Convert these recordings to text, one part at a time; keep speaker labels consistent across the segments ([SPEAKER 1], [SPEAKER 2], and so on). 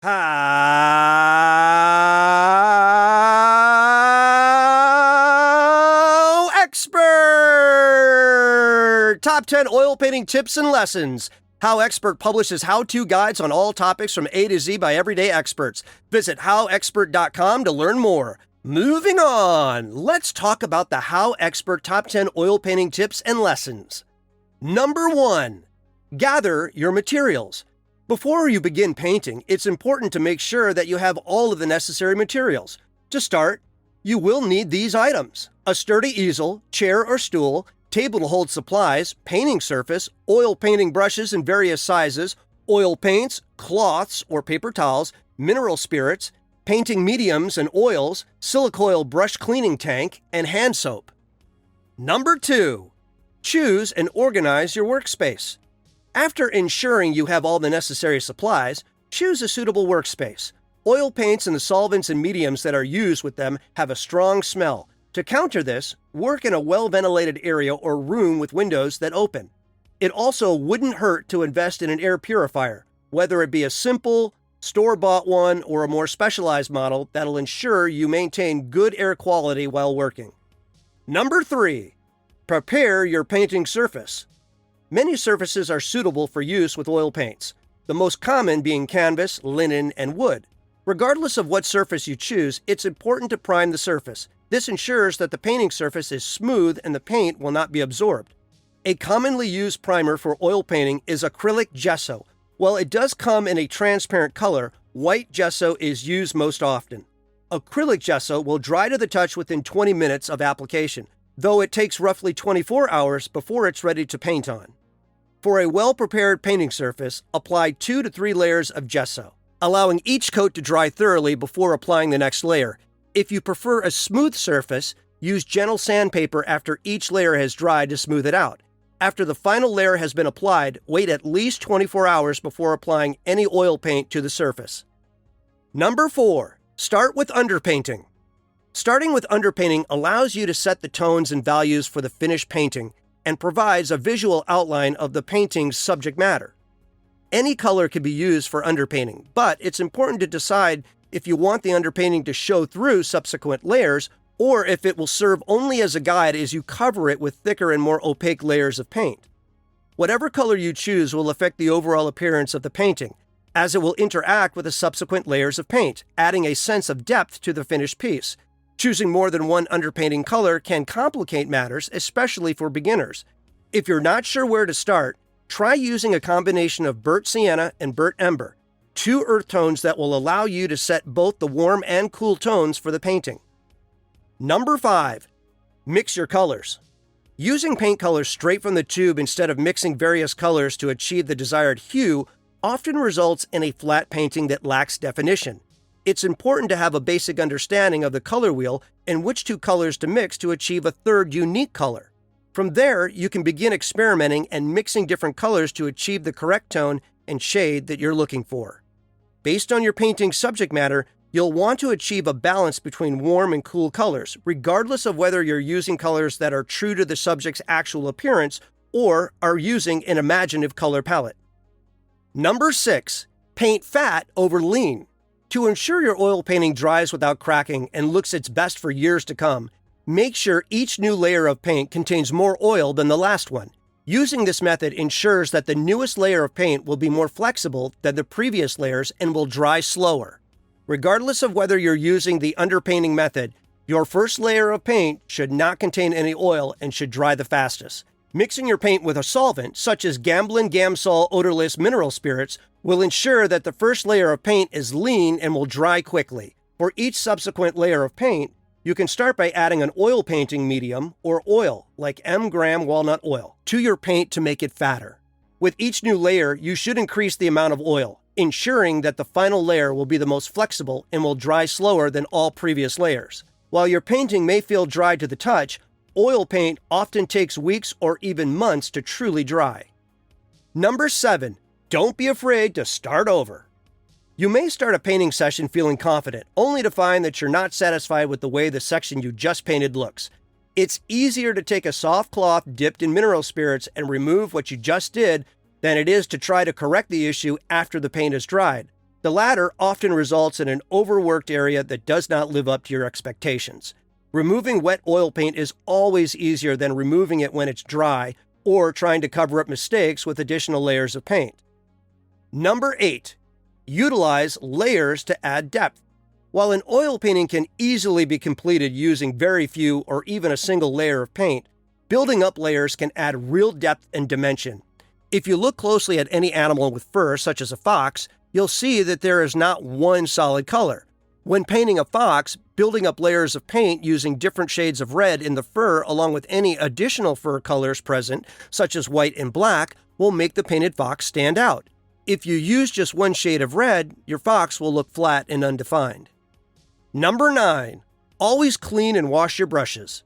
[SPEAKER 1] HowExpert! Top 10 oil painting tips and lessons. HowExpert publishes how-to guides on all topics from A to Z by everyday experts. Visit HowExpert.com to learn more. Moving on, let's talk about the HowExpert Top 10 oil painting tips and lessons. Number 1. Gather your materials. Before you begin painting, it's important to make sure that you have all of the necessary materials. To start, you will need these items: a sturdy easel, chair or stool, table to hold supplies, painting surface, oil painting brushes in various sizes, oil paints, cloths or paper towels, mineral spirits, painting mediums and oils, silicoil brush cleaning tank, and hand soap. Number 2. Choose and organize your workspace. After ensuring you have all the necessary supplies, choose a suitable workspace. Oil paints and the solvents and mediums that are used with them have a strong smell. To counter this, work in a well-ventilated area or room with windows that open. It also wouldn't hurt to invest in an air purifier, whether it be a simple, store-bought one or a more specialized model that'll ensure you maintain good air quality while working. Number 3. Prepare your painting surface. Many surfaces are suitable for use with oil paints, the most common being canvas, linen, and wood. Regardless of what surface you choose, it's important to prime the surface. This ensures that the painting surface is smooth and the paint will not be absorbed. A commonly used primer for oil painting is acrylic gesso. While it does come in a transparent color, white gesso is used most often. Acrylic gesso will dry to the touch within 20 minutes of application, though it takes roughly 24 hours before it's ready to paint on. For a well-prepared painting surface, apply 2 to 3 layers of gesso, allowing each coat to dry thoroughly before applying the next layer. If you prefer a smooth surface, use gentle sandpaper after each layer has dried to smooth it out. After the final layer has been applied, wait at least 24 hours before applying any oil paint to the surface. Number 4. Start with underpainting. Starting with underpainting allows you to set the tones and values for the finished painting and provides a visual outline of the painting's subject matter. Any color can be used for underpainting, but it's important to decide if you want the underpainting to show through subsequent layers or if it will serve only as a guide as you cover it with thicker and more opaque layers of paint. Whatever color you choose will affect the overall appearance of the painting, as it will interact with the subsequent layers of paint, adding a sense of depth to the finished piece. Choosing more than one underpainting color can complicate matters, especially for beginners. If you're not sure where to start, try using a combination of burnt sienna and burnt ember, 2 earth tones that will allow you to set both the warm and cool tones for the painting. Number 5. Mix your colors. Using paint colors straight from the tube instead of mixing various colors to achieve the desired hue often results in a flat painting that lacks definition. It's important to have a basic understanding of the color wheel and which 2 colors to mix to achieve a third unique color. From there, you can begin experimenting and mixing different colors to achieve the correct tone and shade that you're looking for. Based on your painting's subject matter, you'll want to achieve a balance between warm and cool colors, regardless of whether you're using colors that are true to the subject's actual appearance or are using an imaginative color palette. Number 6. Paint fat over lean. To ensure your oil painting dries without cracking and looks its best for years to come, make sure each new layer of paint contains more oil than the last one. Using this method ensures that the newest layer of paint will be more flexible than the previous layers and will dry slower. Regardless of whether you're using the underpainting method, your first layer of paint should not contain any oil and should dry the fastest. Mixing your paint with a solvent, such as Gamblin Gamsol odorless mineral spirits, will ensure that the first layer of paint is lean and will dry quickly. For each subsequent layer of paint, you can start by adding an oil painting medium or oil, like M-gram walnut oil, to your paint to make it fatter. With each new layer, you should increase the amount of oil, ensuring that the final layer will be the most flexible and will dry slower than all previous layers. While your painting may feel dry to the touch, oil paint often takes weeks or even months to truly dry. Number 7. Don't be afraid to start over. You may start a painting session feeling confident, only to find that you're not satisfied with the way the section you just painted looks. It's easier to take a soft cloth dipped in mineral spirits and remove what you just did than it is to try to correct the issue after the paint is dried. The latter often results in an overworked area that does not live up to your expectations. Removing wet oil paint is always easier than removing it when it's dry or trying to cover up mistakes with additional layers of paint. Number 8. Utilize layers to add depth. While an oil painting can easily be completed using very few or even a single layer of paint, building up layers can add real depth and dimension. If you look closely at any animal with fur, such as a fox, you'll see that there is not one solid color. When painting a fox, building up layers of paint using different shades of red in the fur along with any additional fur colors present, such as white and black, will make the painted fox stand out. If you use just one shade of red, your fox will look flat and undefined. Number 9. Always clean and wash your brushes.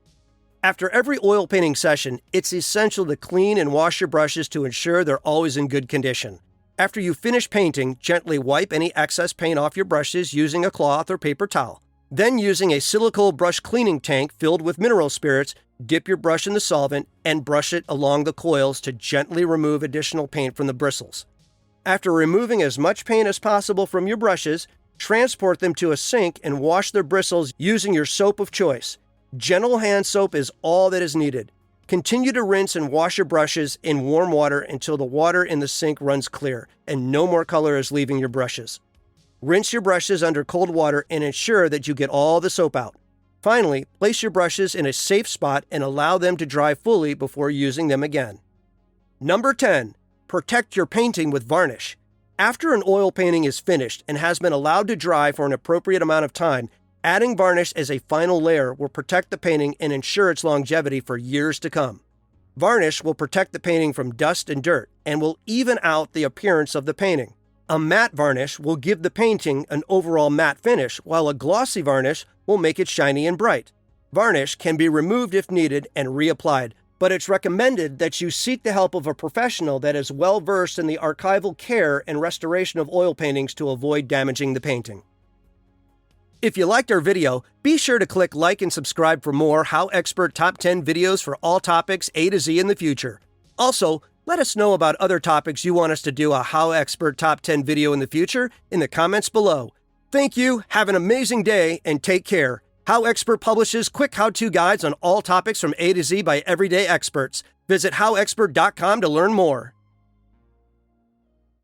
[SPEAKER 1] After every oil painting session, it's essential to clean and wash your brushes to ensure they're always in good condition. After you finish painting, gently wipe any excess paint off your brushes using a cloth or paper towel. Then, using a silicone brush cleaning tank filled with mineral spirits, dip your brush in the solvent and brush it along the coils to gently remove additional paint from the bristles. After removing as much paint as possible from your brushes, transport them to a sink and wash their bristles using your soap of choice. Gentle hand soap is all that is needed. Continue to rinse and wash your brushes in warm water until the water in the sink runs clear and no more color is leaving your brushes. Rinse your brushes under cold water and ensure that you get all the soap out. Finally, place your brushes in a safe spot and allow them to dry fully before using them again. Number 10. Protect your painting with varnish. After an oil painting is finished and has been allowed to dry for an appropriate amount of time, adding varnish as a final layer will protect the painting and ensure its longevity for years to come. Varnish will protect the painting from dust and dirt and will even out the appearance of the painting. A matte varnish will give the painting an overall matte finish, while a glossy varnish will make it shiny and bright. Varnish can be removed if needed and reapplied, but it's recommended that you seek the help of a professional that is well versed in the archival care and restoration of oil paintings to avoid damaging the painting. If you liked our video, be sure to click like and subscribe for more HowExpert Top 10 videos for all topics A to Z in the future. Also, let us know about other topics you want us to do a HowExpert Top 10 video in the future in the comments below. Thank you, have an amazing day, and take care. HowExpert publishes quick how-to guides on all topics from A to Z by everyday experts. Visit HowExpert.com to learn more.